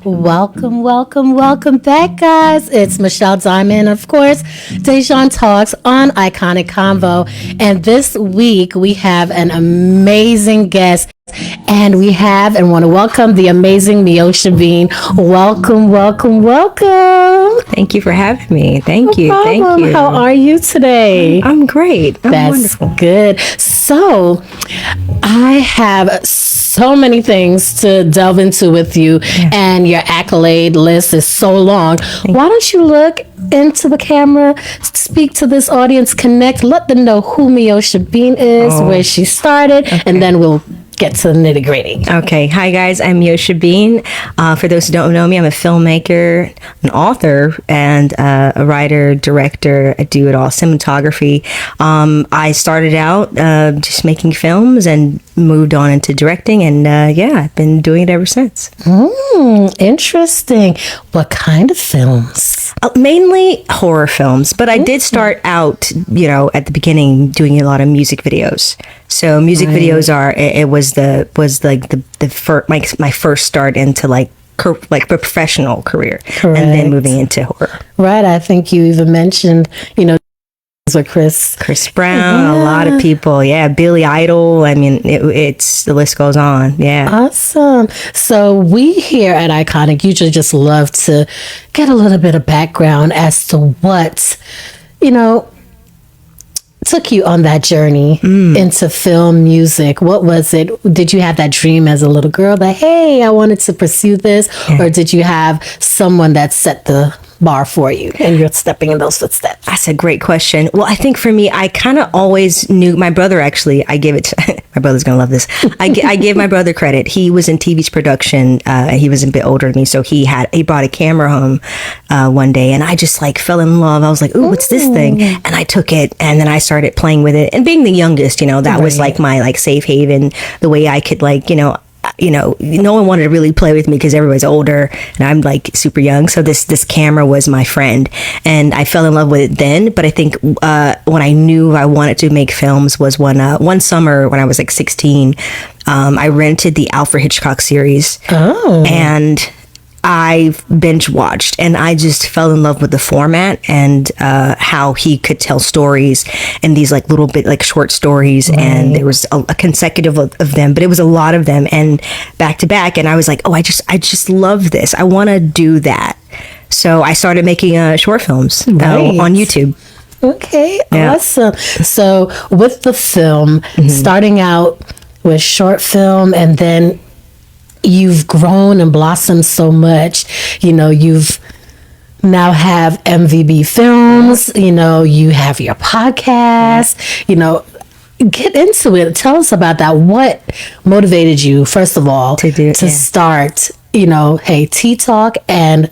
Welcome, welcome, welcome back, guys. It's Michelle Diamond, of course. Dejean talks on Ikonic Convo, and this week we have an amazing guest, and want to welcome the amazing Meosha Bean. Welcome, welcome, welcome. Thank you for having me. Thank you. How are you today? I'm great. That's wonderful. Good. So, I have so many things to delve into with you, and your accolade list is so long. Why don't you look into the camera, speak to this audience, connect, let them know who Meosha Bean is, where she started, and then we'll get to the nitty gritty. Okay. Hi, guys. I'm Meosha Bean. For those who don't know me, I'm a filmmaker, an author, and a writer, director. I do it all, cinematography. I started out just making films and moved on into directing, and I've been doing it ever since. Interesting. What kind of films? Mainly horror films, but I did start out, at the beginning doing a lot of music videos. So music videos was my first start into like professional career. Correct. And then moving into horror. Right. I think you even mentioned, with Chris Brown, a lot of people. Yeah. Billy Idol. I mean, it's the list goes on. Yeah. Awesome. So we here at Ikonic usually just love to get a little bit of background as to what, took you on that journey into film music. What was it? Did you have that dream as a little girl that, hey, I wanted to pursue this? Yeah. Or did you have someone that set the bar for you and you're stepping in those footsteps? That's a great question. Well, I think for me, I kind of always knew my brother. Actually, I give it to my brother's gonna love this. I give my brother credit. He was in TV's production. He was a bit older than me, so he brought a camera home one day, and I just fell in love. I was like, "Ooh, what's this thing?" And I took it, and then I started playing with it. And being the youngest, that was my safe haven. The way I could no one wanted to really play with me because everybody's older and I'm super young. So this camera was my friend, and I fell in love with it then. But I think when I knew I wanted to make films was one summer when I was 16. I rented the Alfred Hitchcock series, and I binge watched, and I just fell in love with the format and how he could tell stories and these little bit short stories. Right. And there was a consecutive of them, but it was a lot of them and back to back. And I was like, I just love this. I want to do that. So I started making short films on YouTube. Okay, yeah. Awesome. So with the film, starting out with short film, and then you've grown and blossomed so much. You've now have MVB Films, you have your podcast, get into it. Tell us about that. What motivated you, first of all, to start, hey, Tea Talk and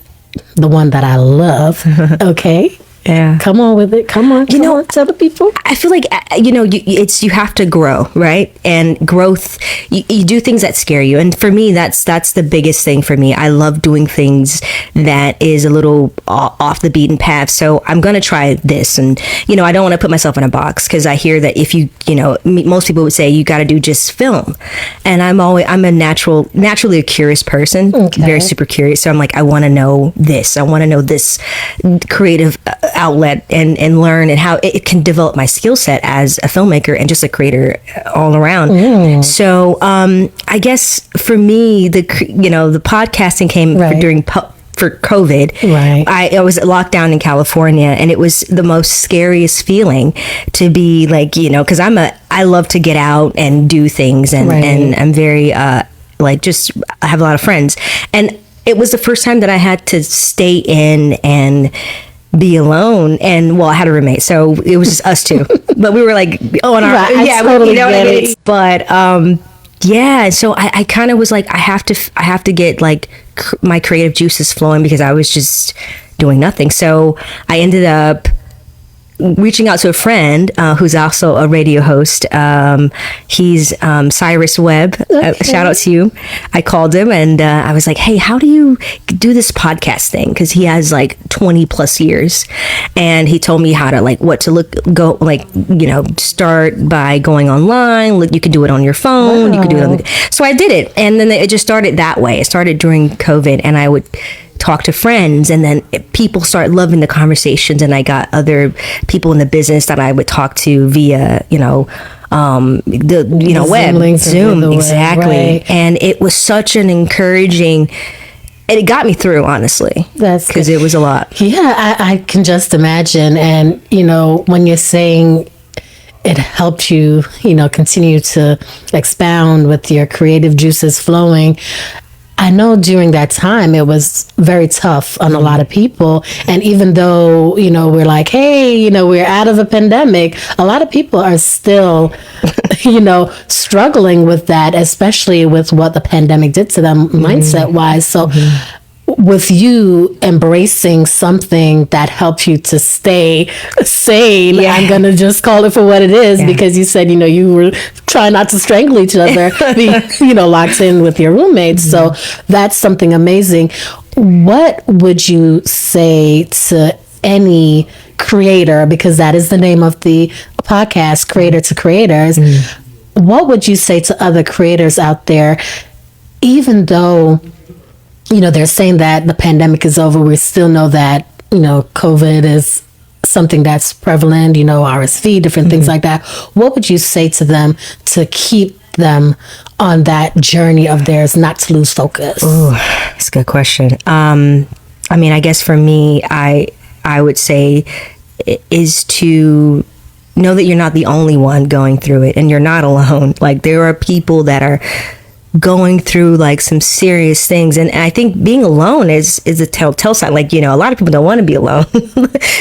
the one that I love. Okay. Yeah. Come on with it. Come on, tell the people. I feel like, you have to grow, right? And growth, you do things that scare you. And for me, that's the biggest thing for me. I love doing things that is a little off the beaten path. So I'm going to try this. And, I don't want to put myself in a box, because I hear that if most people would say you got to do just film. And I'm a naturally a curious person, very super curious. So I'm I want to know this. I want to know this creative outlet and learn and how it can develop my skill set as a filmmaker and just a creator all around. So I guess for me, the podcasting came for COVID. Right. I was locked down in California, and it was the most scariest feeling to be because I love to get out and do things, and I'm very I have a lot of friends, and it was the first time that I had to stay in and be alone, and I had a roommate, so it was just us two, but we were on our I totally get it. But so I kind of was I have to get my creative juices flowing, because I was just doing nothing. So I ended up reaching out to a friend who's also a radio host. He's Cyrus Webb. Shout out to you. I called him and I was like, hey, how do you do this podcast thing? Because he has like 20 plus years. And he told me how to start by going online. You could do it on your phone. Wow. You could do it so I did it. And then it just started that way. It started during COVID, and I would talk to friends, and then people start loving the conversations, and I got other people in the business that I would talk to via web, Zoom, exactly. Right. And it was such an encouraging, and it got me through, honestly. That's because it was a lot. Yeah, I can just imagine. And when you're saying it helped you continue to expound with your creative juices flowing, I know during that time it was very tough on a lot of people. And even though, we're like, hey, we're out of a pandemic, a lot of people are still, struggling with that, especially with what the pandemic did to them mindset wise. So with you embracing something that helped you to stay sane, I'm going to just call it for what it is, because you said, you were trying not to strangle each other, be, locked in with your roommates. So that's something amazing. What would you say to any creator, because that is the name of the podcast, Creator to Creators. What would you say to other creators out there, even though they're saying that the pandemic is over, we still know that, COVID is something that's prevalent, RSV, different things like that. What would you say to them to keep them on that journey of theirs, not to lose focus? Ooh, that's a good question. I guess for me, I would say is to know that you're not the only one going through it, and you're not alone. Like, there are people that are going through like some serious things, and I think being alone is a telltale sign. Like, a lot of people don't want to be alone.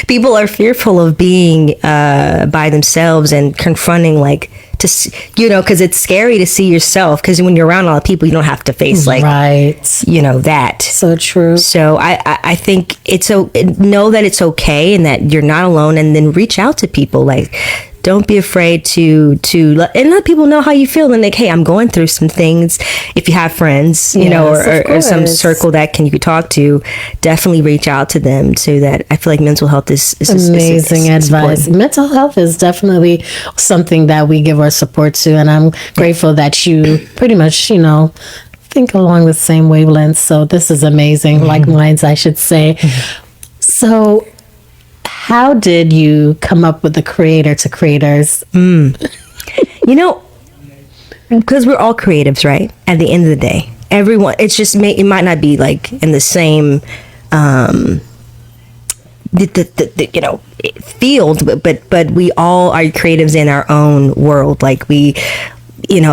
People are fearful of being by themselves and confronting, like, because it's scary to see yourself, because when you're around a lot of people, you don't have to face that. So true. So I think know that it's okay and that you're not alone, and then reach out to people. Like, don't be afraid to let people know how you feel, and like, hey, I'm going through some things. If you have friends, or some circle that you could talk to, definitely reach out to them. So that I feel like mental health is amazing advice. Mental health is definitely something that we give our support to, and I'm grateful that you pretty much, think along the same wavelength. So this is amazing, like minds, I should say. So, how did you come up with the Creator to Creators? Because we're all creatives, right? At the end of the day, everyone, it's just, it might not be like in the same, field, but we all are creatives in our own world. Like, a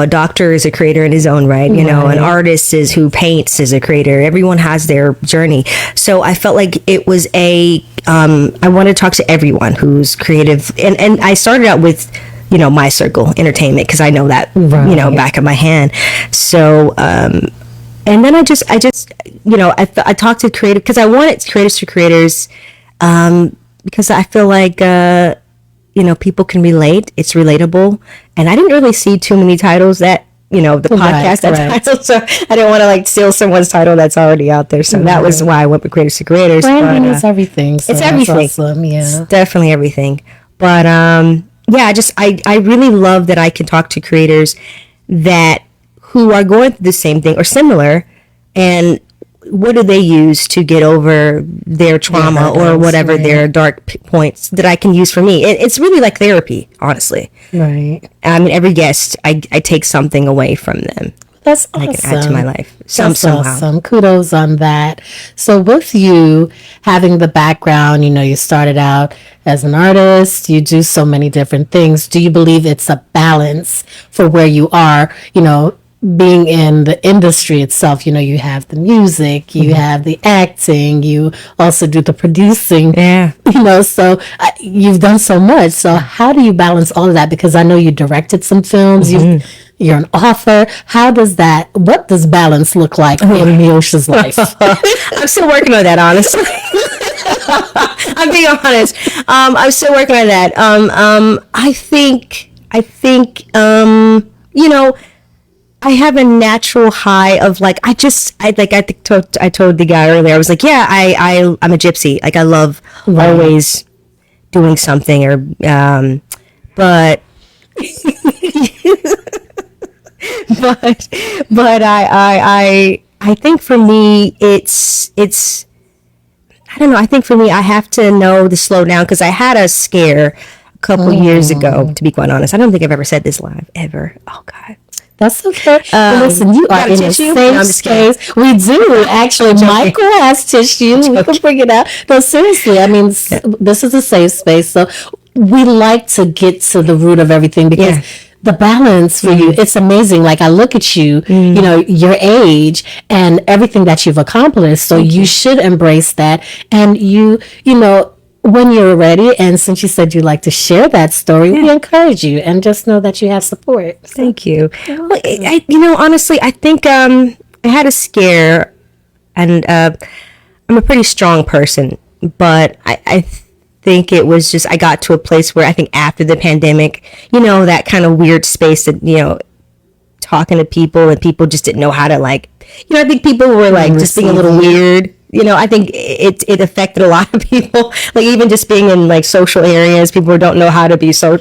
doctor is a creator in his own right. An artist who paints is a creator. Everyone has their journey. So I felt like it was I want to talk to everyone who's creative. And I started out with, my circle, entertainment, because I know that, back of my hand. So, and then I talked to creative, because I wanted Creators to Creators, because I feel like, people can relate. It's relatable. And I didn't really see too many titles that, the podcast title. So I didn't want to steal someone's title that's already out there. So that was why I went with Creators to Creators. Branding is everything. So it's everything. Awesome. Yeah. It's definitely everything. But I really love that I can talk to creators who are going through the same thing or similar, and what do they use to get over their trauma or whatever their dark points that I can use for me. It's really like therapy, honestly. Right. Every guest, I take something away from them. That's awesome. I can add to my life. That's awesome. Kudos on that. So with you having the background, you started out as an artist, you do so many different things. Do you believe it's a balance for where you are, being in the industry itself? You have the music, you have the acting, you also do the producing. Yeah. So you've done so much. So how do you balance all of that? Because I know you directed some films, you're an author. What does balance look like in Meosha's life? I'm still working on that, honestly. I'm being honest. I'm still working on that. I think, you know, I have a natural high of like, I told the guy earlier, I was like, yeah, I'm a gypsy. Like I love always doing something or, but, but I think for me, it's, I don't know. I think for me, I have to know to slow down because I had a scare a couple years ago, to be quite honest. I don't think I've ever said this live ever. Oh God. That's okay. Listen, you are in a safe space. We do actually. Michael has tissue. We can bring it out. No, seriously. I mean, this is a safe space. So we like to get to the root of everything because the balance for you, it's amazing. Like I look at you, you know, your age and everything that you've accomplished. So you should embrace that. And you know, when you're ready, and since you said you'd like to share that story, we encourage you and just know that you have support. So. Thank you. Well, you know, honestly, I think I had a scare, and I'm a pretty strong person, but I think it was just I got to a place where I think after the pandemic, you know, that kind of weird space that, you know, talking to people and people just didn't know how to like, you know, I think people were like just being a little weird. You know, I think it affected a lot of people. Like even just being in like social areas, people don't know how to be social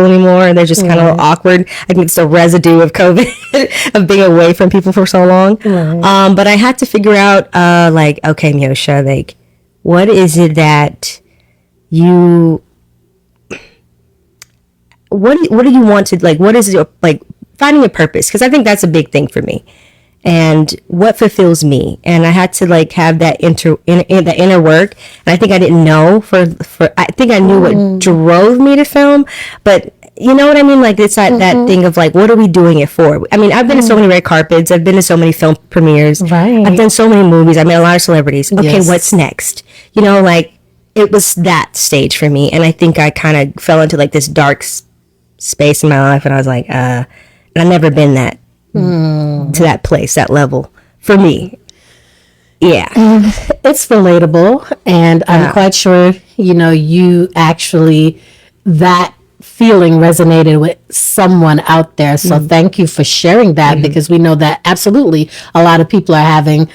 anymore, and they're just kind of awkward. I think it's the residue of COVID of being away from people for so long. But I had to figure out, like, okay, Meosha, like, what is it that you, what do you want to like? What is your like finding a purpose? Because I think that's a big thing for me. And what fulfills me, and I had to like have that the inner work, and I think I didn't know for I think I knew what drove me to film, but you know what I mean, like it's that thing of like, what are we doing it for? I mean, I've been to so many red carpets, I've been to so many film premieres, I've done so many movies, I met a lot of celebrities. Okay, what's next? You know, like it was that stage for me, and I think I kind of fell into like this dark space in my life, and I was like, and I've never been that. To that place, that level for me. It's relatable, and I'm quite sure, you know, you actually, that feeling resonated with someone out there. So thank you for sharing that, because we know that absolutely a lot of people are having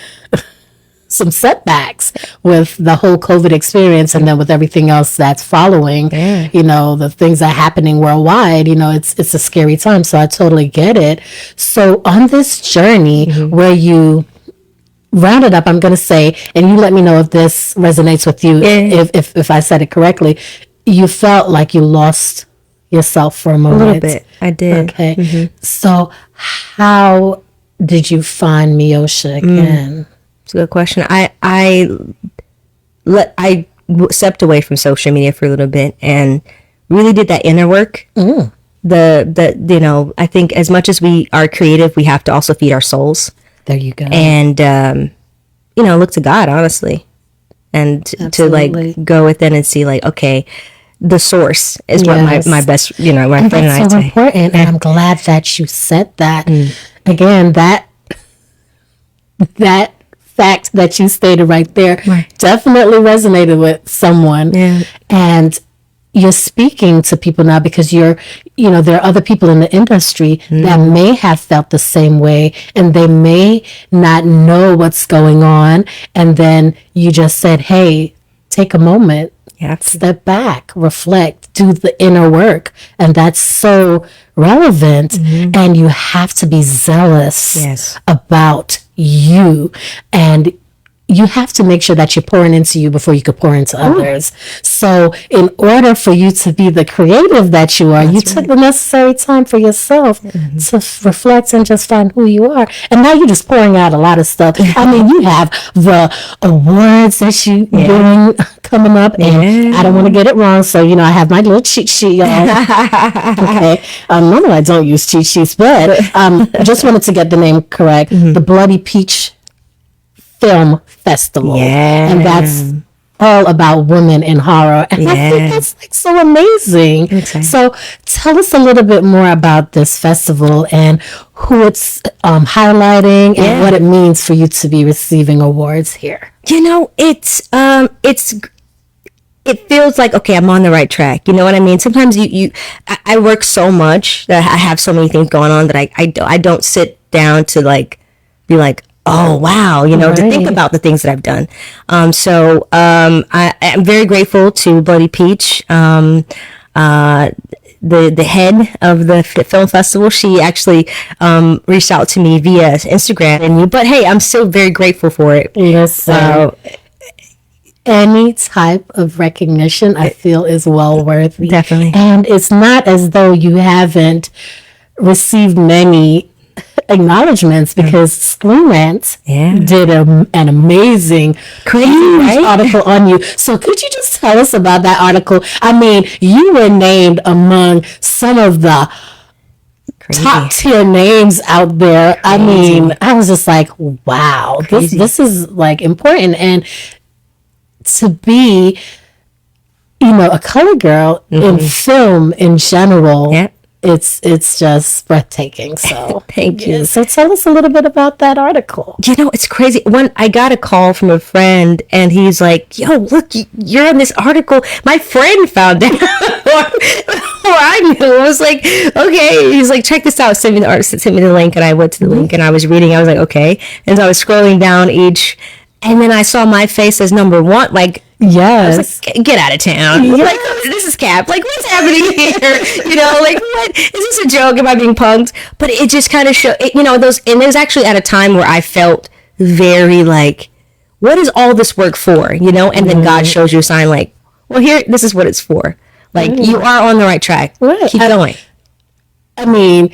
some setbacks with the whole COVID experience, and then with everything else that's following, you know, the things that are happening worldwide, you know, it's a scary time. So I totally get it. So on this journey where you rounded up, I'm going to say, and you let me know if this resonates with you, if I said it correctly, you felt like you lost yourself for a moment. A little bit. I did. Okay. So how did you find Meosha again? It's a good question. I stepped away from social media for a little bit and really did that inner work. The you know, I think as much as we are creative, we have to also feed our souls. There you go. And you know, look to God, honestly, and to like go within and see like, okay, the source is what my best, you know, my friend and I say. That's so important, and I'm glad that you said that. Again, that fact that you stated right there definitely resonated with someone. And you're speaking to people now because you know, there are other people in the industry that may have felt the same way, and they may not know what's going on. And then you just said, hey, take a moment, step back, reflect, do the inner work. And that's so relevant. And you have to be zealous about you, and you have to make sure that you're pouring into you before you could pour into others. So in order for you to be the creative that you are, you took the necessary time for yourself to reflect and just find who you are. And now you're just pouring out a lot of stuff. I mean, you have the awards that you doing coming up, and I don't want to get it wrong, so you know, I have my little cheat sheet, y'all. Okay, normally I don't use cheat sheets, but just wanted to get the name correct. The Bloody Peach Film Festival, and that's all about women in horror, and I think that's like so amazing. So tell us a little bit more about this festival and who it's highlighting and what it means for you to be receiving awards here. You know, it feels like, okay, I'm on the right track. You know what I mean? Sometimes I work so much that I have so many things going on that I don't sit down to like be like, oh wow, you know, to think about the things that I've done. I am very grateful to Bloody Peach, the head of the film festival. She actually reached out to me via Instagram, but hey, I'm still very grateful for it. Yes. Any type of recognition, I feel, is well worthy. Definitely. And it's not as though you haven't received many acknowledgments, because Screen Rant did an amazing, crazy article on you. So could you just tell us about that article? I mean, you were named among some of the top tier names out there. I mean, I was just like, wow, this is like important. And to be, you know, a color girl in film in general, it's just breathtaking. So thank you. So tell us a little bit about that article. You know, it's crazy. When I got a call from a friend and he's like, yo, look, you're on this article. My friend found it. Or I knew. I was like, okay. He's like, check this out. Send me the link. And I went to the link and I was reading. I was like, okay. And so I was scrolling down each, and then I saw my face as number one. Like, yes. I was like, get out of town. Yes. Like, this is cap. Like, what's happening here? You know, like, what? Is this a joke? Am I being punked? But it just kind of showed, you know, and it was actually at a time where I felt very like, what is all this work for? You know, and then God shows you a sign like, well, here, this is what it's for. Like, you are on the right track. Keep going. I mean,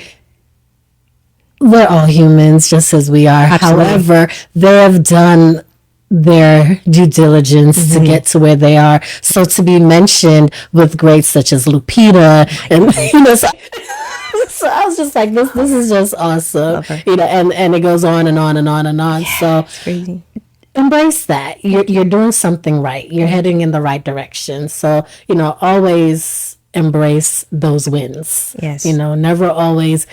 we're all humans just as we are. Absolutely. However, they have done their due diligence to get to where they are. So to be mentioned with greats such as Lupita, and you know, so I was just like, this is just awesome. You know, and it goes on and on and on and on. Yeah, so it's crazy. Embrace that. You're doing something right. You're heading in the right direction. So, you know, always embrace those wins. Yes. You know, never always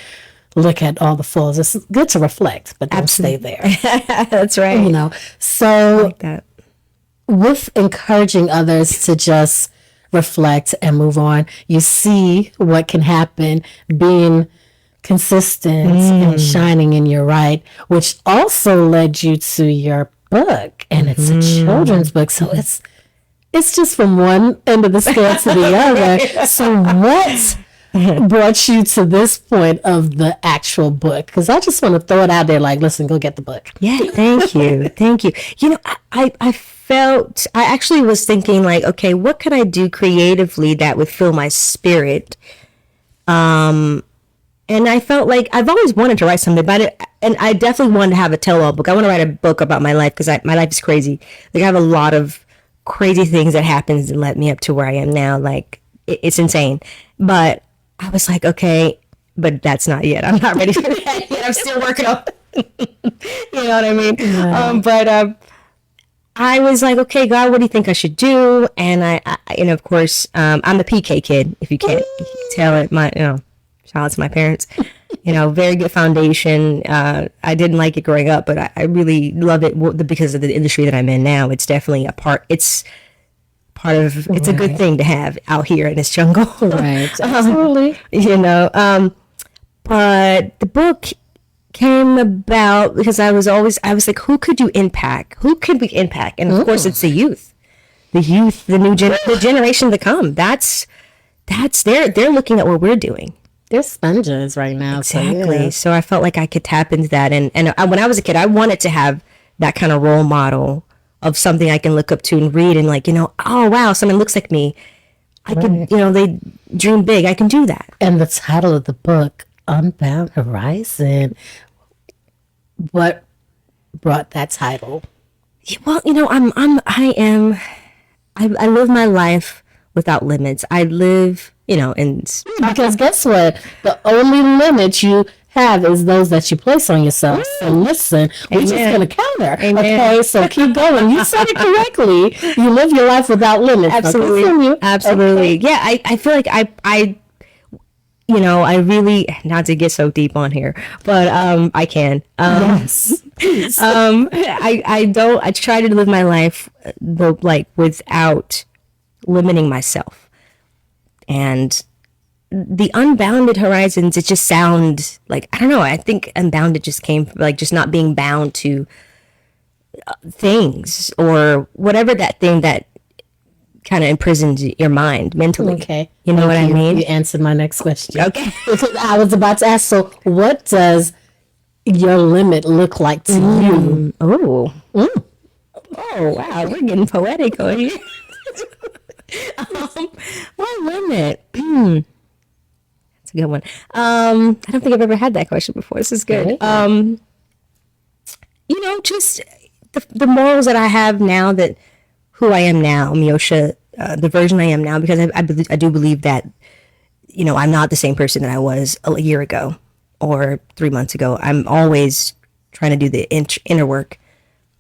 look at all the flaws. It's good to reflect, but don't stay there. That's right. You know, so like that. With encouraging others to just reflect and move on, you see what can happen being consistent and shining in your right, which also led you to your book, and it's a children's book. So it's just from one end of the scale to the other. So what brought you to this point of the actual book? Because I just want to throw it out there like, listen, go get the book. Yeah, thank you. Thank you. You know, I actually was thinking like, okay, what could I do creatively that would fill my spirit? And I felt like I've always wanted to write something about it. And I definitely wanted to have a tell-all book. I want to write a book about my life because my life is crazy. Like, I have a lot of crazy things that happens that led me up to where I am now. Like, it's insane. But I was like, okay, but that's not yet. I'm not ready for that yet. I'm still working on you know what I mean? Yeah. I was like, okay, God, what do you think I should do? And I and of course, I'm a PK kid, if you can't tell it. Shout out to my parents. You know, very good foundation. I didn't like it growing up, but I really love it because of the industry that I'm in now. It's definitely it's a good thing to have out here in this jungle. Right. Absolutely. You know, but the book came about because I was like, who could you impact? Who could we impact? And of course, it's the youth, the the generation to come. That's they're looking at what we're doing. They're sponges right now. Exactly. So I felt like I could tap into that. And when I was a kid, I wanted to have that kind of role model of something I can look up to and read and like, you know, oh, wow, someone looks like me. I can, you know, they dream big. I can do that. And the title of the book, Unbound Horizon, what brought that title? Well, you know, I live my life without limits. I live, you know, because guess what? The only limit you have is those that you place on yourself. So listen, we're just going to counter. Amen. Okay, so keep going. You said it correctly. You live your life without limits. Absolutely. So absolutely. Okay. Yeah, I feel like you know, I really, not to get so deep on here, but I can. Yes. I try to live my life like without limiting myself. And the unbounded horizons, it just sounds like, I don't know, I think unbounded just came from like just not being bound to things or whatever that thing that kind of imprisons your mind mentally. Okay. You know what I mean? You answered my next question. Okay. Because I was about to ask, so what does your limit look like to you? Oh. Oh, wow. We're getting poetic on here. What limit? That's a good one. I don't think I've ever had that question before. This is good. You know, just the morals that I have now, that who I am now, Meosha, the version I am now, because I do believe that, you know, I'm not the same person that I was a year ago or 3 months ago. I'm always trying to do the inner work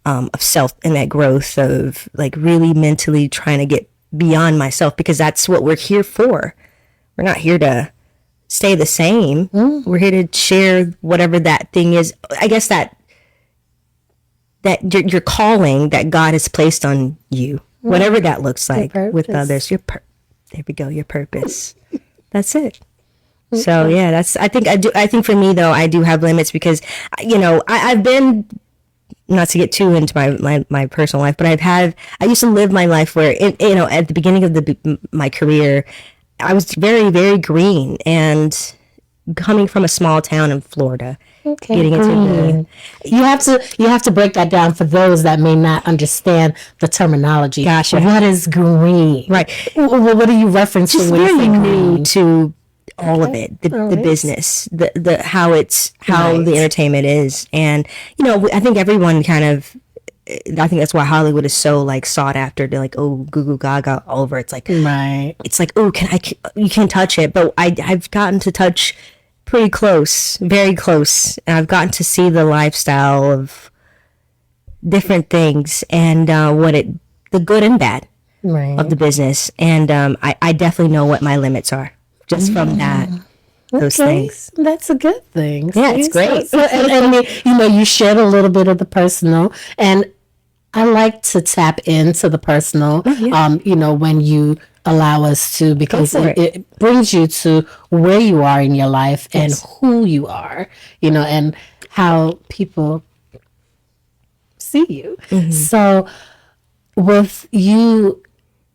of self and that growth of like really mentally trying to get beyond myself, because that's what we're here for. We're not here to stay the same. We're here to share whatever that thing is. I guess that your calling that God has placed on you, whatever that looks like with others. There we go. Your purpose. That's it. So yeah, I think for me though, I do have limits because, you know, I've been, not to get too into my personal life, but I used to live my life where, you know, at the beginning of my career, I was very, very green, and coming from a small town in Florida, getting into you have to break that down for those that may not understand the terminology. Gotcha. What is green? Right. What are you referencing Just when you very say new green? to all of it, the business, the how the entertainment is, and you know, I think everyone kind of, I think that's why Hollywood is so like sought after. They're like, oh, goo goo gaga all over. It's like, right. It's like, oh, you can touch it, but I've gotten to touch pretty close, very close, and I've gotten to see the lifestyle of different things and the good and bad of the business, and I definitely know what my limits are just from those things. That's a good thing. Yeah, it's great. And you know, you shared a little bit of the personal, and I like to tap into the personal, you know, when you allow us to, because it brings you to where you are in your life and who you are, you know, and how people see you. So with you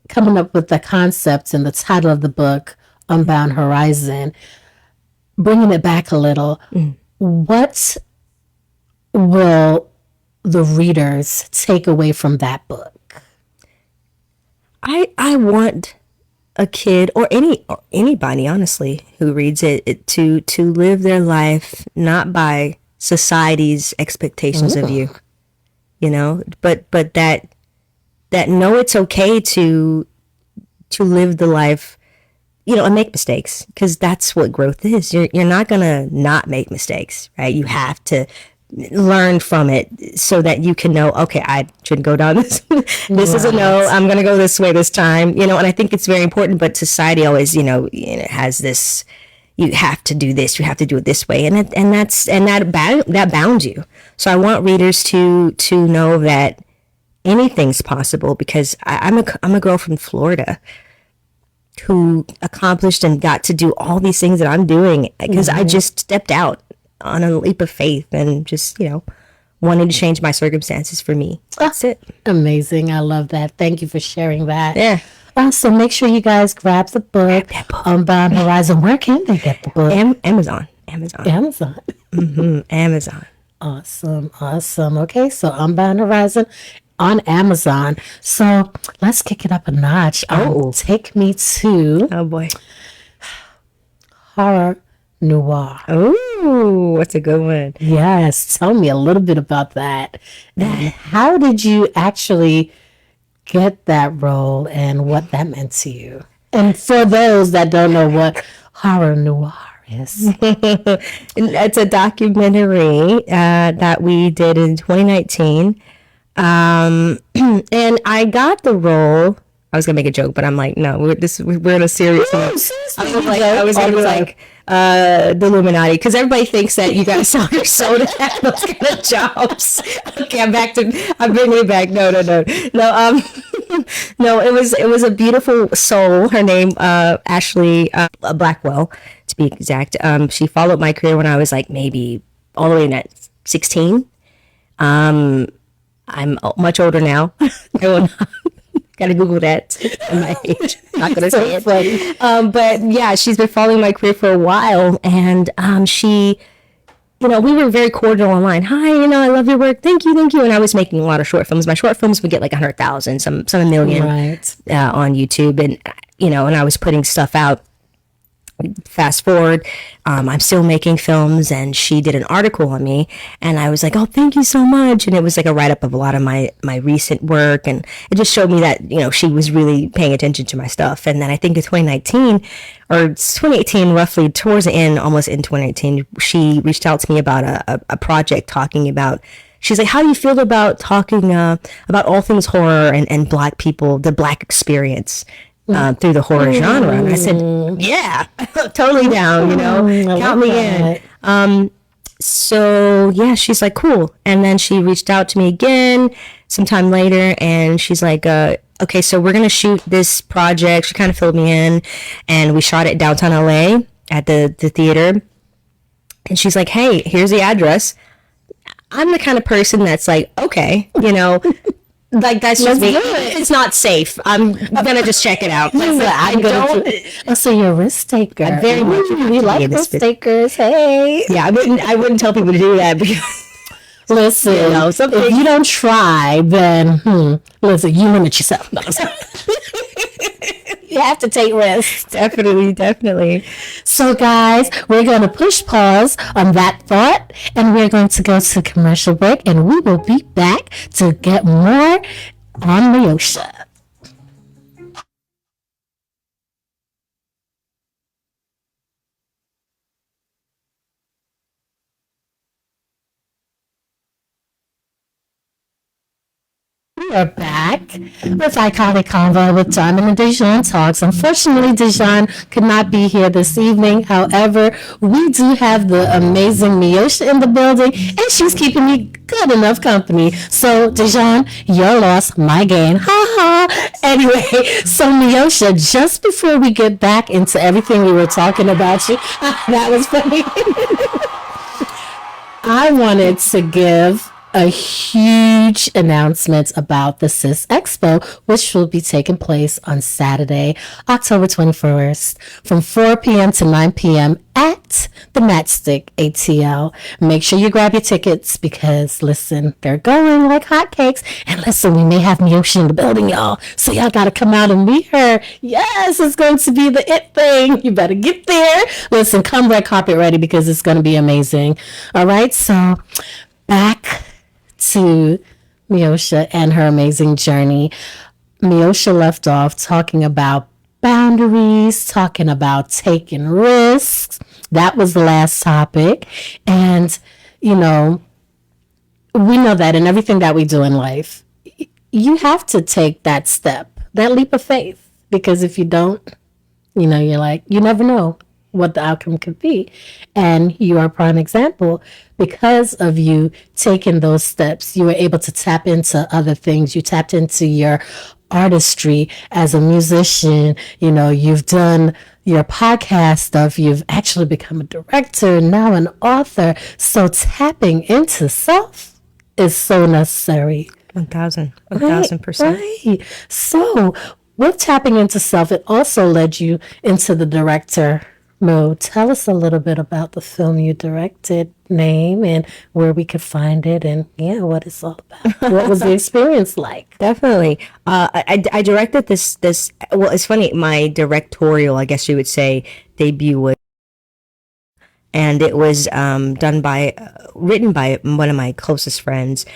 coming up with the concept and the title of the book, Unbound Horizon, bringing it back a little, what will the readers take away from that book? I want a kid or anybody honestly who reads it to live their life not by society's expectations of you, you know, but that know it's okay to live the life, you know, and make mistakes, because that's what growth is. You're not gonna not make mistakes, right? You have to learn from it so that you can know, okay, I shouldn't go down this. This is a no. I'm gonna go this way this time, you know. And I think it's very important. But society always, you know, has this. You have to do this. You have to do it this way, and that bounds you. So I want readers to know that anything's possible, because I'm a girl from Florida who accomplished and got to do all these things that I'm doing because I just stepped out on a leap of faith and just, you know, wanting to change my circumstances for me. That's it. Amazing. I love that. Thank you for sharing that. Yeah. So make sure you guys grab the book, Unbound Horizon. Where can they get the book? Amazon. Amazon. Awesome. Okay, so Unbound Horizon on Amazon. So let's kick it up a notch. Take me to Oh boy. horror noir. Oh, that's a good one. Yes, tell me a little bit about that. How did you actually get that role and what that meant to you? And for those that don't know what horror noir is. It's a documentary that we did in 2019. And I got the role I was gonna make a joke, but I'm like, no, we're in a serious note. I was gonna be like the Illuminati, because everybody thinks that you gotta sell your soul to have those kind of jobs. Okay, I'm bringing it back. No. No, it was a beautiful soul. Her name, Ashley Blackwell, to be exact. She followed my career when I was like maybe all the way at 16. I'm much older now. I will not. Gotta Google that. My age. Not gonna say it. But yeah, she's been following my career for a while, and she, we were very cordial online. Hi, I love your work. Thank you. And I was making a lot of short films. My short films would get like 100,000, some a million, right, on YouTube, and and I was putting stuff out. Fast forward, I'm still making films, and she did an article on me, and I was like, oh, thank you so much. And it was like a write-up of a lot of my recent work, and it just showed me that she was really paying attention to my stuff. And then I think in 2019 or 2018, roughly towards the end, almost in 2018, she reached out to me about a project talking about, she's like, how do you feel about talking about all things horror and Black people, the Black experience through the horror genre? And I said, yeah, totally down, count me in. So yeah, she's like, cool. And then she reached out to me again sometime later, and she's like, okay, so we're gonna shoot this project. She kind of filled me in, and we shot it downtown LA at the theater. And she's like, hey, here's the address. I'm the kind of person that's like, okay, like that's just me. It's not safe. I'm gonna just check it out. So you're a risk taker. I'm very much. We like risk takers. Hey. Yeah, I wouldn't tell people to do that, because listen, if you don't try, then listen, you limit yourself. No, you have to take risks. Definitely. So guys, we're going to push pause on that thought, and we're going to go to commercial break, and we will be back to get more on Meosha. We're back with Ikonic Convo with Diamond Dejean Talks. Unfortunately, Dejean could not be here this evening. However, we do have the amazing Meosha in the building, and she's keeping me good enough company. So, Dejean, your loss, my gain. Ha ha. Anyway, so Meosha, just before we get back into everything we were talking about you, that was funny. I wanted to give a huge announcement about the CIS Expo, which will be taking place on Saturday, October 21st, from 4 p.m. to 9 p.m. at the Matchstick ATL. Make sure you grab your tickets, because, listen, they're going like hotcakes. And listen, we may have Meosha in the building, y'all. So y'all got to come out and meet her. Yes, it's going to be the it thing. You better get there. Listen, come red carpet ready, because it's going to be amazing. All right, so back to Meosha and her amazing journey. Meosha left off talking about boundaries, talking about taking risks. That was the last topic. And, we know that in everything that we do in life, you have to take that step, that leap of faith. Because if you don't, you're like, you never know what the outcome could be. And you are a prime example. Because of you taking those steps, you were able to tap into other things. You tapped into your artistry as a musician. You've done your podcast stuff. You've actually become a director, now an author. So tapping into self is so necessary. 1,000%. Right. So with tapping into self, it also led you into the director mode. Tell us a little bit about the film you directed, name, and where we could find it, and what it's all about. What was the experience like? Definitely. I directed this. Well, it's funny. My directorial, I guess you would say, debut was, and it was written by one of my closest friends,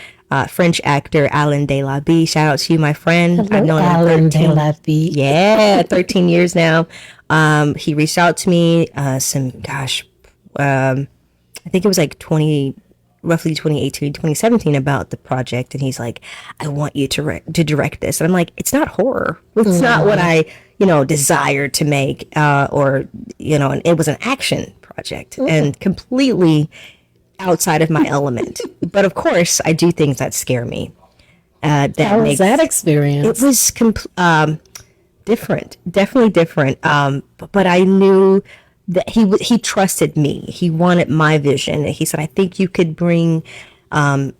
French actor Alain Delabie. Shout out to you, my friend. Hello, I've known Alain Delabie. Yeah, 13 years now. He reached out to me. I think it was like roughly 2018, 2017 about the project, and he's like, I want you to direct this. And I'm like, it's not horror. It's not what I, desired to make, or, and it was an action project and completely outside of my element. But of course, I do things that scare me. How was that experience? It was different, definitely different. But I knew that he trusted me. He wanted my vision. He said, I think you could bring a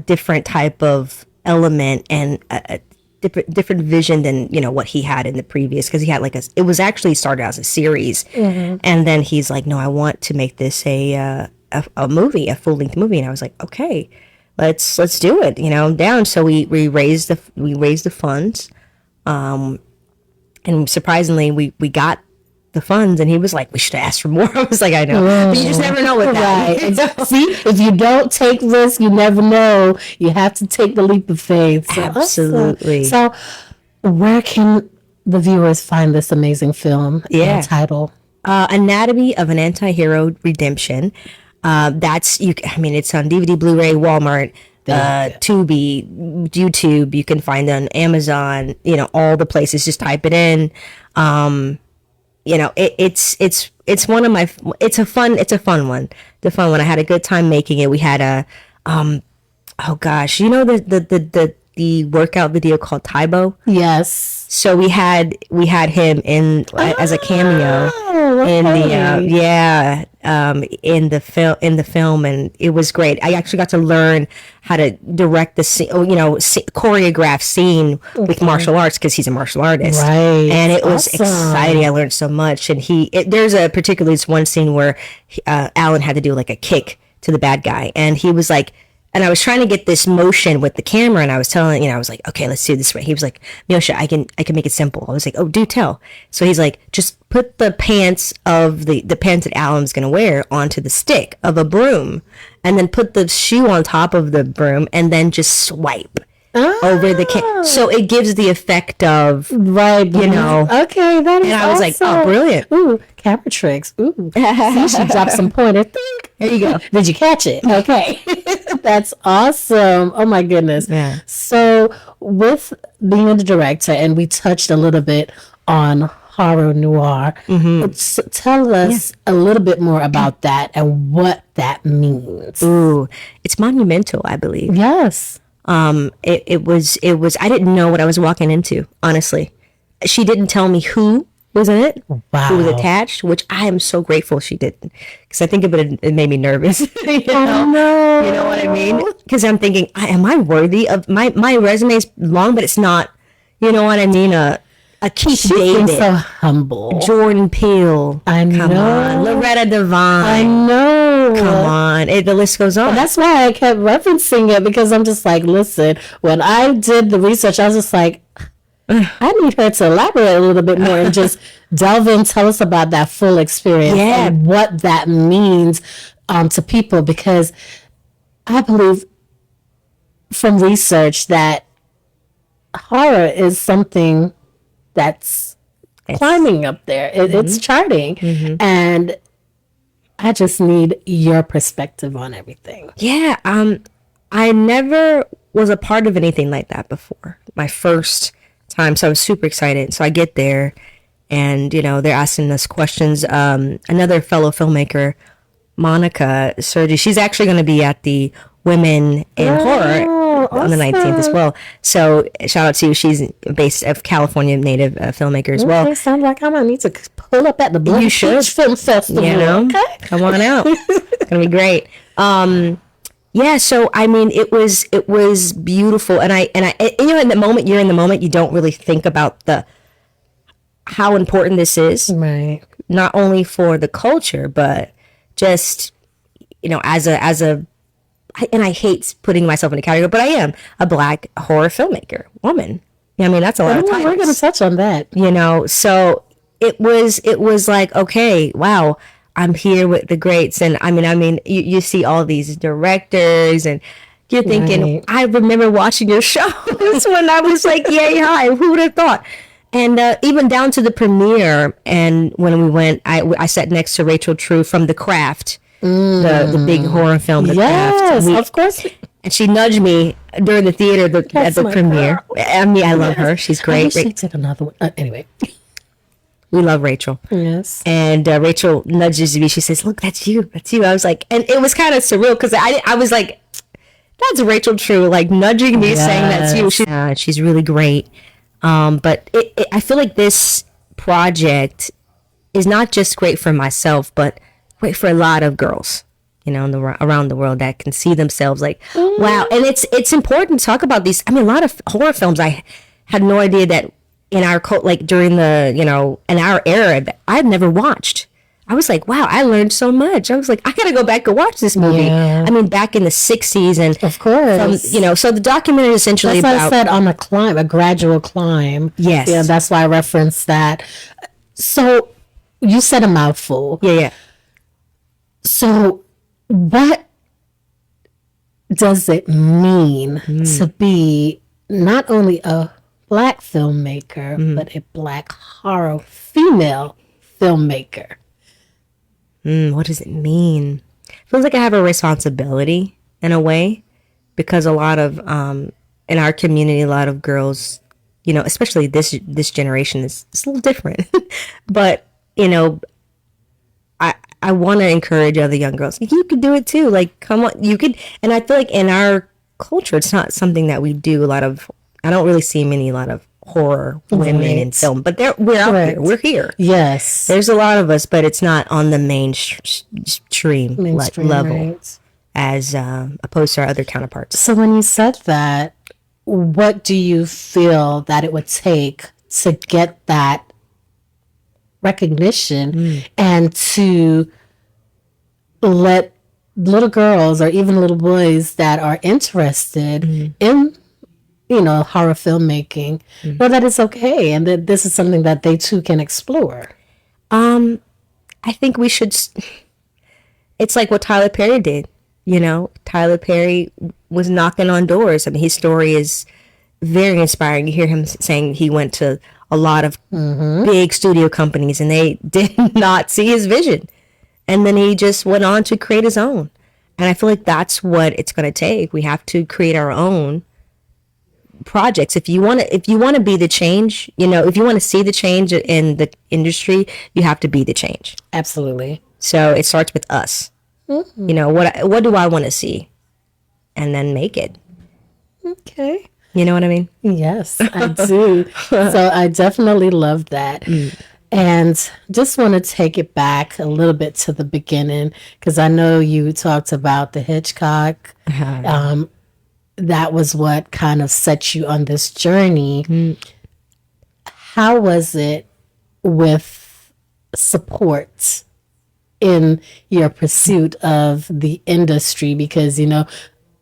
different type of element and a different vision than what he had in the previous, because he had it was actually started as a series, and then he's like, no, I want to make this a movie, a full-length movie. And I was like, okay, let's do it. I'm down. So we raised the funds, and surprisingly we got the funds, and he was like, we should ask for more. I was like, I know, but you just never know with that. Right. See, if you don't take risk, you never know. You have to take the leap of faith. So, absolutely. So where can the viewers find this amazing film title? Anatomy of an Anti-Hero Redemption. That's it's on DVD, Blu-ray, Walmart, Tubi, YouTube. You can find it on Amazon, all the places. Just type it in. It's one of my, it's a fun one. I had a good time making it. We had a, oh gosh, the workout video called Tybo? Yes. So we had him in as a cameo in the film, and it was great. I actually got to learn how to direct the scene, choreograph scene with martial arts, because he's a martial artist, right? And it was exciting. I learned so much. And there's one scene where Alan had to do like a kick to the bad guy, and he was like. And I was trying to get this motion with the camera, and I was telling, I was like, okay, let's do this right. He was like, Meosha, I can make it simple. I was like, oh, do tell. So he's like, just put the pants that Alan's gonna wear onto the stick of a broom, and then put the shoe on top of the broom, and then just swipe over the so it gives the effect of right, okay, that is. And I was like, oh, brilliant. Ooh, camera tricks. Ooh, see, she dropped some pointer. There you go. Did you catch it? Okay. That's awesome. Oh my goodness. Yeah. So with being a director, and we touched a little bit on horror noir, tell us a little bit more about that and what that means. Ooh, it's monumental, I believe. Yes. It was, I didn't know what I was walking into, honestly. She didn't tell me who was in it, who was attached, which I am so grateful she didn't, because I think it made me nervous. You know what I mean? Because I'm thinking, am I worthy of my resume is long, but it's not, you know what I mean? A Keith David, so humble. Jordan Peele, come on, Loretta Devine, I know, come on, the list goes on. And that's why I kept referencing it, because I'm just like, listen, when I did the research, I was just like, I need her to elaborate a little bit more and just delve in, tell us about that full experience and what that means to people, because I believe from research that horror is something that's climbing up there. It's charting. And I just need your perspective on everything. Yeah. I never was a part of anything like that before. My first time. So I was super excited. So I get there, and, they're asking us questions. Another fellow filmmaker, Monica Sergi, she's actually going to be at the Women in Horror on the 19th as well. So shout out to you. She's based of California native filmmaker as well. Okay, sounds like I might need to pull up at the Black Beach Film Festival. Okay. Come on out. It's going to be great. Yeah, so I mean, it was beautiful, and I in the moment, you're in the moment, you don't really think about how important this is, right? Not only for the culture, but just as a and I hate putting myself in a category, but I am a Black horror filmmaker, woman. I mean, that's a lot of titles. We're going to touch on that, So it was like, okay, wow. I'm here with the greats, and I mean, you see all these directors, and you're thinking, I remember watching your shows when I was like, yay, hi, who would have thought? And even down to the premiere, and when we went, I sat next to Rachel True from The Craft, the big horror film, The Yes, Craft. of course. And she nudged me during the theater at the my premiere. girl. I mean, I love her. She's I great. wish she did another one. Anyway. We love Rachel. Yes. And Rachel nudges me. She says, "Look, that's you. That's you." I was like, and it was kind of surreal because I was like, "That's Rachel True," like nudging me, saying that's you. She's really great. But I feel like this project is not just great for myself, but great for a lot of girls, you know, around the world that can see themselves like, wow. And it's important to talk about these. I mean, a lot of horror films, I had no idea that in our cult, like during the, you know, in our era, that I had never watched. I was like, wow, I learned so much. I was like, I gotta go back and watch this movie. Yeah. I mean, back in the 60s, and of course, you know, so the documentary is essentially that's about. why I said on a climb, a gradual climb. Yes. Yeah, that's why I referenced that. So you said a mouthful. Yeah. So what does it mean to be not only a Black filmmaker, but a Black horror female filmmaker? What does it mean? Feels like I have a responsibility in a way, because a lot of in our community, a lot of girls, you know, especially this generation is it's a little different, but you know, I want to encourage other young girls. You could do it too. Like, come on, you could. And I feel like in our culture, it's not something that we do a lot of. I don't really see a lot of horror women in film, but we're out here. We're here. Yes, there's a lot of us, but it's not on the mainstream level, right, as opposed to our other counterparts. So when you said that, what do you feel that it would take to get that recognition and to let little girls or even little boys that are interested in, you know, horror filmmaking know that it's okay and that this is something that they too can explore? I think we should. It's like what Tyler Perry did. You know, Tyler Perry was knocking on doors. I mean, his story is very inspiring. You hear him saying he went to a lot of big studio companies and they did not see his vision. And then he just went on to create his own. And I feel like that's what it's going to take. We have to create our own projects. If you want to be the change, you know, if you want to see the change in the industry, you have to be the change. Absolutely. So it starts with us. You know, what do I want to see? And then make it. Okay. You know what I mean? Yes, I do. So I definitely love that. And just want to take it back a little bit to the beginning, because I know you talked about the Hitchcock. That was what kind of set you on this journey. How was it with support in your pursuit of the industry? Because, you know,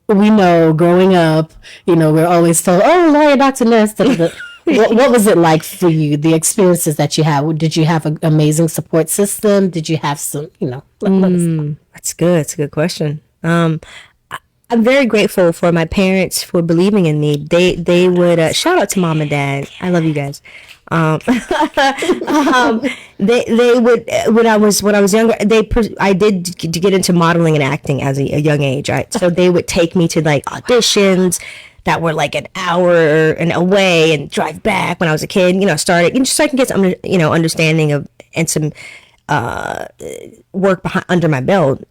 we know growing up, you know, we're always told, oh, lawyer, doctor, nurse. What was it like for you, the experiences that you had? Did you have an amazing support system? Did you have some, you know? That's good. It's a good question. I'm very grateful for my parents for believing in me. They would shout out to mom and dad. I love you guys. They would when I was younger. I did get into modeling and acting as a young age. Right, so they would take me to like auditions that were like an hour and away and drive back when I was a kid. You know, started just so I can get some understanding of and some work under my belt.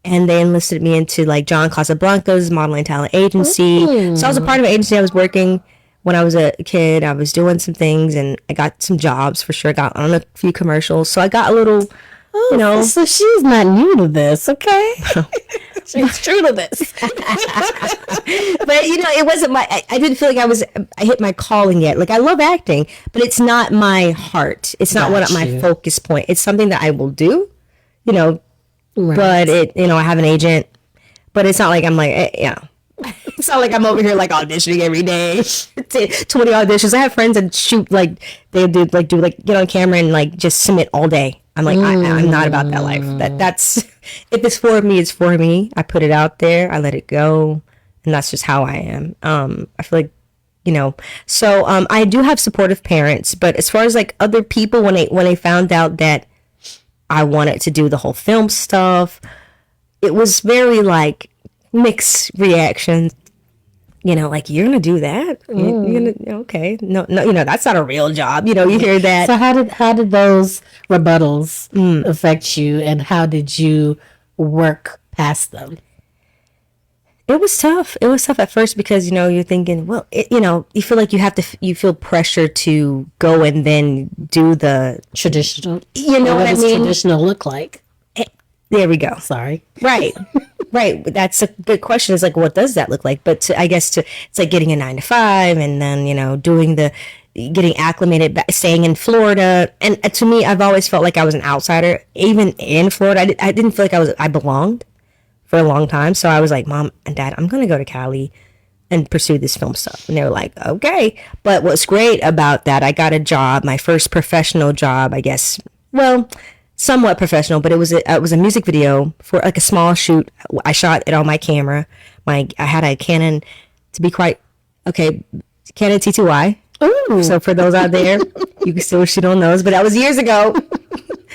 And they enlisted me into like John Casablanca's modeling talent agency. So I was a part of an agency. I was working when I was a kid. I was doing some things and I got some jobs for sure. Got on a few commercials. So I got a little, you know. So she's not new to this, okay? She's true to this. But, you know, it wasn't I didn't feel like I hit my calling yet. Like, I love acting, but it's not my heart. It's not my focus point. It's something that I will do, you know. Right. But I have an agent, but it's not like I'm like, it's not like I'm over here like auditioning every day, 20 auditions. I have friends that shoot like they do get on camera and like just submit all day. I'm like, I'm not about that life. That's if it's for me, it's for me. I put it out there, I let it go, and that's just how I am. I feel like, you know, so I do have supportive parents, but as far as like other people, when they found out that I wanted to do the whole film stuff. It was very like mixed reactions. Like, you're gonna do that? You're gonna, okay, no, that's not a real job. You hear that. So how did those rebuttals affect you, and how did you work past them? It was tough. It was tough at first because, you're thinking, well, you feel like you feel pressure to go and then do the traditional. What I does mean? Traditional look like? There we go. Sorry. Right. Right. That's a good question. It's like, what does that look like? But it's like getting a 9 to 5 and then, getting acclimated, staying in Florida. And to me, I've always felt like I was an outsider. Even in Florida, I didn't feel like I belonged for a long time. So I was like, Mom and Dad, I'm going to go to Cali and pursue this film stuff. And they were like, okay. But what's great about that, I got a job, my first professional job, I guess. Well, somewhat professional, but it was a music video for like a small shoot. I shot it on my camera. I had a Canon, to be quite okay, Canon T2i. Ooh. So for those out there, you can still shoot on those, but that was years ago.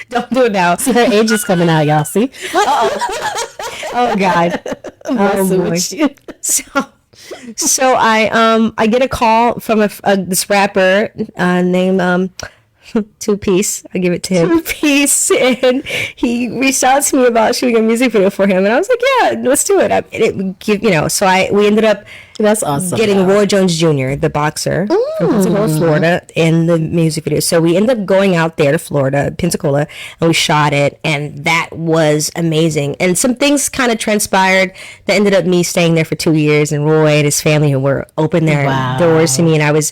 Don't do it now. See, her age is coming out, y'all. See? Oh God. Oh boy. So I get a call from this rapper named Two Piece. I give it to him. Two Piece, and he reached out to me about shooting a music video for him, and I was like, "Yeah, let's do it." So we ended up. That's awesome. Getting Roy Jones Jr., the boxer from Pensacola, Florida, in the music video. So we ended up going out there to Florida, Pensacola, and we shot it, and that was amazing. And some things kind of transpired that ended up me staying there for 2 years, and Roy and his family who were open their doors to me, and I was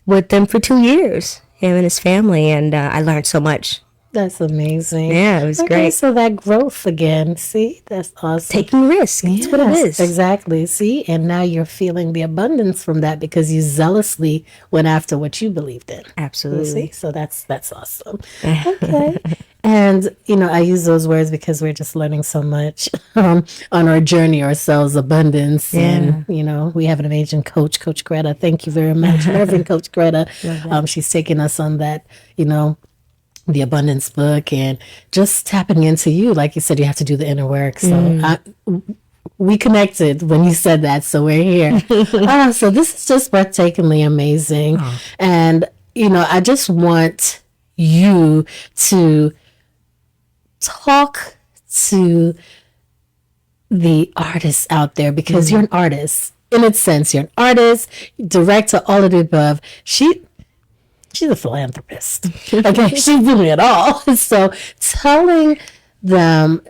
with them for 2 years. Him and his family, and I learned so much. That's amazing. Yeah, it was great. So that growth again, see, that's awesome. Taking risks, that's what it is. Exactly, see, and now you're feeling the abundance from that because you zealously went after what you believed in. Absolutely. See? So that's awesome. Okay. And, I use those words because we're just learning so much on our journey ourselves, abundance. Yeah. And, we have an amazing coach, Coach Greta. Thank you very much. Reverend Coach Greta. She's taking us on that, the abundance book and just tapping into you. Like you said, you have to do the inner work. So we connected when you said that. So we're here. So this is just breathtakingly amazing. Oh. And, I just want you to talk to the artists out there because you're an artist. In its sense, you're an artist, director, all of the above. She's a philanthropist. Okay, she's doing it all. So telling them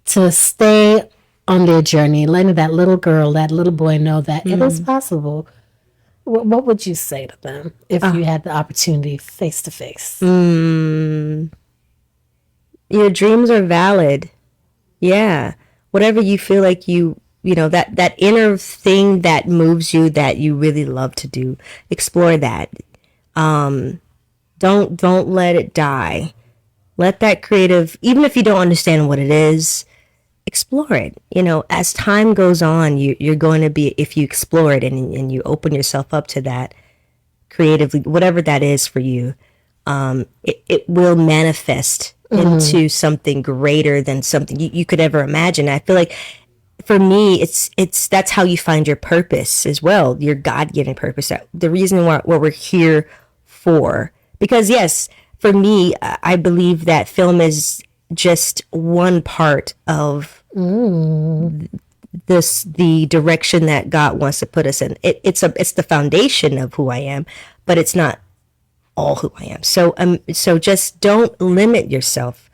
to stay on their journey, letting that little girl, that little boy know that it is possible. What would you say to them if you had the opportunity face to face? Your dreams are valid. Yeah. Whatever you feel like that inner thing that moves you that you really love to do, explore that. Don't let it die. Let that creative, even if you don't understand what it is, explore it. As time goes on, you're going to be, if you explore it and you open yourself up to that creatively, whatever that is for you, it will manifest into something greater than something you could ever imagine. I feel like for me, it's that's how you find your purpose as well, your God-given purpose, the reason what we're here for. Because yes, for me, I believe that film is just one part of the direction that God wants to put us in. It's the foundation of who I am, but it's not all who I am. So just don't limit yourself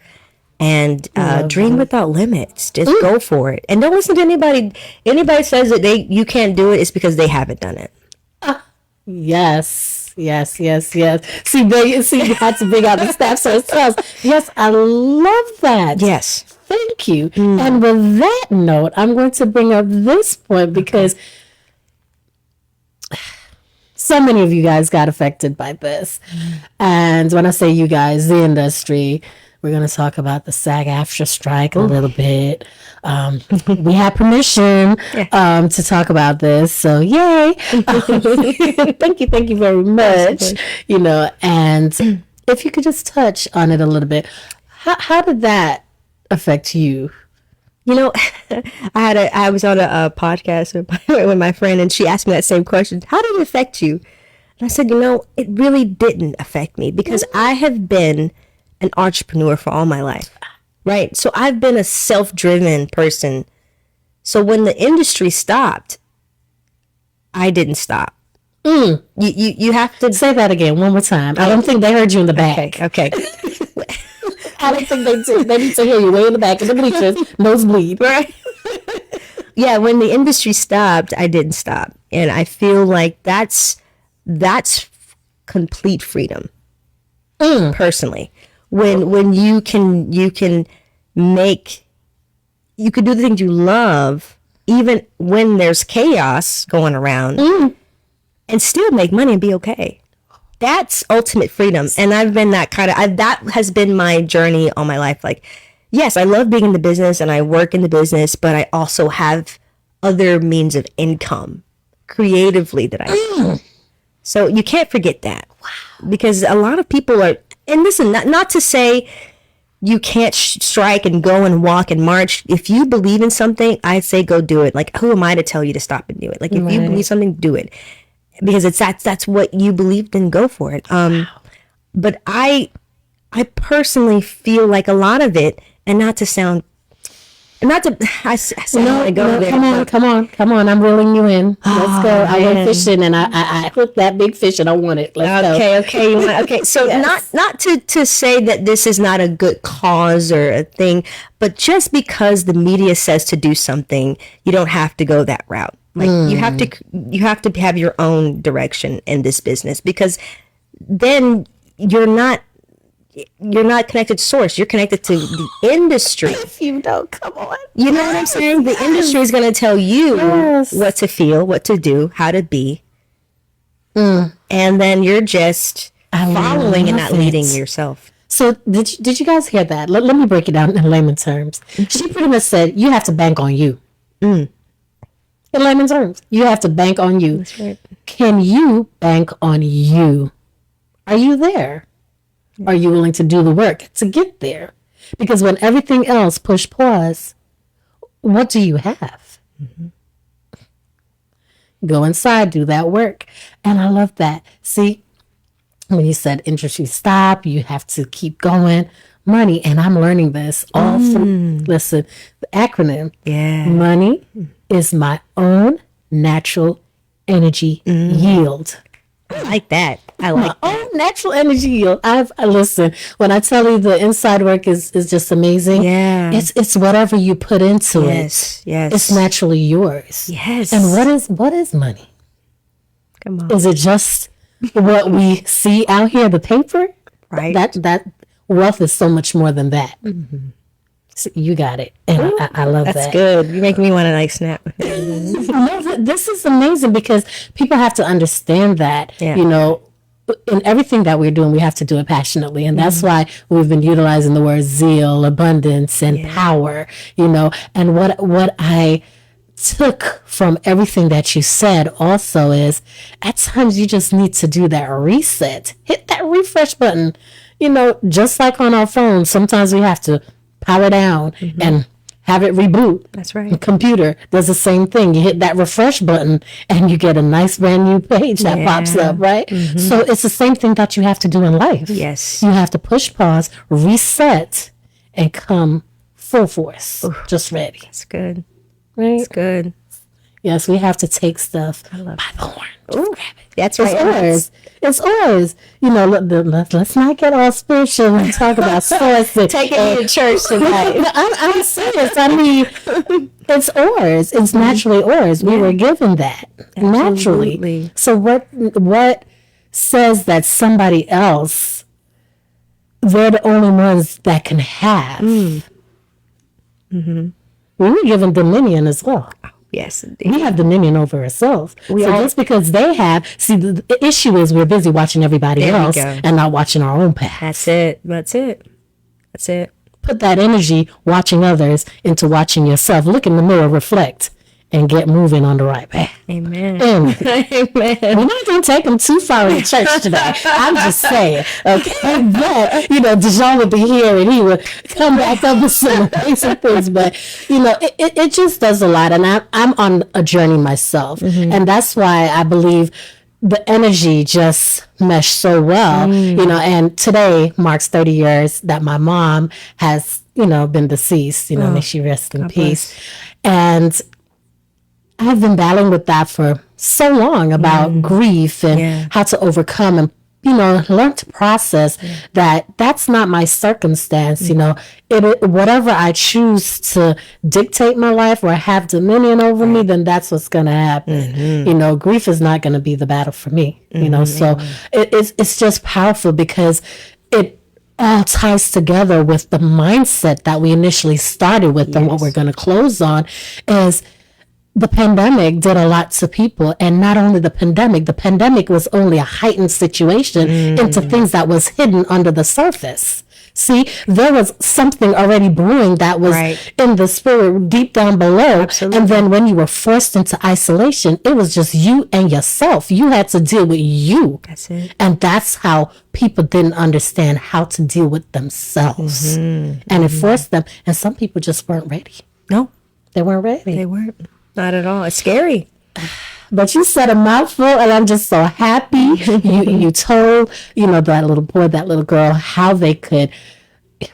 and dream without limits. Just go for it, and don't listen to anybody. Anybody says that you can't do it, it's because they haven't done it. Yes. See, there you see, you had to bring out the steps ourselves. Yes, I love that. Yes. Thank you. And with that note, I'm going to bring up this point because so many of you guys got affected by this. And when I say you guys, the industry, we're going to talk about the SAG-AFTRA strike a little bit. We have permission to talk about this. So yay. Thank you very much. And if you could just touch on it a little bit, how did that affect you? You know, I was on a podcast with my friend, and she asked me that same question. How did it affect you? And I said, it really didn't affect me because I have been an entrepreneur for all my life, right? So I've been a self-driven person. So when the industry stopped, I didn't stop. You have to say that again one more time. I don't think they heard you in the back. Okay. I don't think they did. They need to hear you way in the back of the bleachers, nosebleed. Right. Yeah, when the industry stopped, I didn't stop. And I feel like that's complete freedom. Personally. When you can do the things you love, even when there's chaos going around, and still make money and be okay. That's ultimate freedom. And I've been that that has been my journey all my life. Like, yes, I love being in the business and I work in the business, but I also have other means of income creatively that I do. So you can't forget that. Wow. Because a lot of people are, and listen, not to say you can't strike and go and walk and march. If you believe in something, I say go do it. Like, who am I to tell you to stop and do it? Like, if you believe something, do it. Because that's what you believed in, go for it. But I personally feel like a lot of it, and I sound like go there. Come on, I'm reeling you in. Let's go. I went fishing and I hooked that big fish and I want it. Let's go. Okay. So yes. not to say that this is not a good cause or a thing, but just because the media says to do something, you don't have to go that route. Like you have to have your own direction in this business, because then you're not connected to source. You're connected to the industry. If you don't, come on. You know what I'm saying? The industry is going to tell you what to feel, what to do, how to be. And then you're just following and not leading yourself. So did you guys hear that? Let me break it down in layman terms. She pretty much said you have to bank on you. In layman terms, you have to bank on you. That's right. Can you bank on you? Are you there? Are you willing to do the work to get there? Because when everything else push pause, what do you have? Go inside, do that work. And I love that. See, when you said industry stop, you have to keep going. Money, and I'm learning this all from, listen, the acronym. Yeah. Money is my own natural energy yield. I like that. I like my own natural energy yield. I listen, when I tell you the inside work is just amazing. Yeah. It's whatever you put into it. Yes. It's naturally yours. Yes. And what is money? Come on. Is it just what we see out here, the paper? Right. That wealth is so much more than that. So you got it. And I love that. That's good. You make me want to snap. This is amazing because people have to understand that, in everything that we're doing, we have to do it passionately. And that's why we've been utilizing the words zeal, abundance, and power, and what I took from everything that you said also is at times you just need to do that reset, hit that refresh button, just like on our phones. Sometimes we have to power down and have it reboot. That's right. The computer does the same thing. You hit that refresh button and you get a nice brand new page that pops up, right? So it's the same thing that you have to do in life. Yes. You have to push pause, reset, and come full force, just ready. That's good. Right? That's good. Yes, we have to take stuff by the horn. Ooh, grab it. That's right. It's ours. Let's not get all spiritual and talk about source. Take it to church tonight. I'm serious. I mean, it's ours. It's naturally ours. We were given that naturally. So what says that somebody else, they're the only ones that can have? We were given dominion as well. Yes, indeed. We have dominion over ourselves. Just because they have, the issue is we're busy watching everybody else and not watching our own path. That's it. Put that energy watching others into watching yourself. Look in the mirror, reflect, and get moving on the right path. Amen. Amen. Amen. We're not going to take them too far in church today. I'm just saying, okay? But, Dejean would be here and he would come back up with some amazing things. But, it just does a lot. And I'm on a journey myself. And that's why I believe the energy just meshed so well, and today marks 30 years that my mom has, been deceased, may she rest in peace. Bless. And I've been battling with that for so long about grief and how to overcome and, learn to process that that's not my circumstance. Whatever I choose to dictate my life or have dominion over me, then that's what's going to happen. Grief is not going to be the battle for me, so it's just powerful because it all ties together with the mindset that we initially started with. And what we're going to close on is the pandemic did a lot to people. And not only the pandemic was only a heightened situation into things that was hidden under the surface. See, there was something already brewing that was in the spirit deep down below. Absolutely. And then when you were forced into isolation, it was just you and yourself. You had to deal with you. That's it. And that's how people didn't understand how to deal with themselves. And it forced them. And some people just weren't ready. No. They weren't ready. They weren't. Not at all. It's scary. But you said a mouthful, and I'm just so happy. You told, that little boy, that little girl, how they could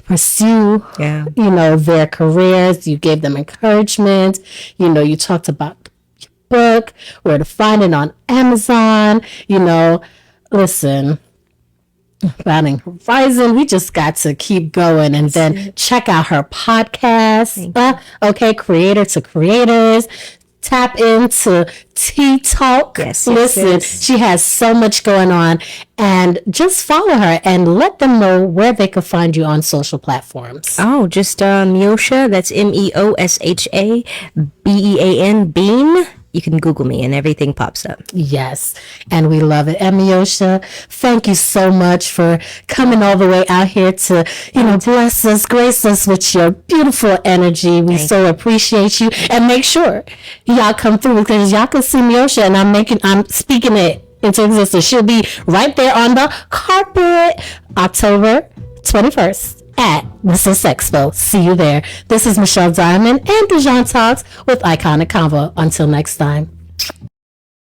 pursue, their careers. You gave them encouragement. You talked about your book, where to find it on Amazon. Listen, Bounding Horizon, we just got to keep going. And then check out her podcast. Creator to Creators. Tap into Tea Talk. Listen, she has so much going on. And just follow her and let them know where they can find you on social platforms. Oh, just Meosha. That's Meosha Bean. Bean. You can Google me and everything pops up. Yes, and we love it. And Meosha, thank you so much for coming all the way out here to, bless us, grace us with your beautiful energy. We so appreciate you. And make sure y'all come through because y'all can see Meosha and I'm speaking it into existence. She'll be right there on the carpet October 21st. At the Sis Expo. See you there. This is Michelle Diamond and Dejean Talks with Ikonic Konvo. Until next time.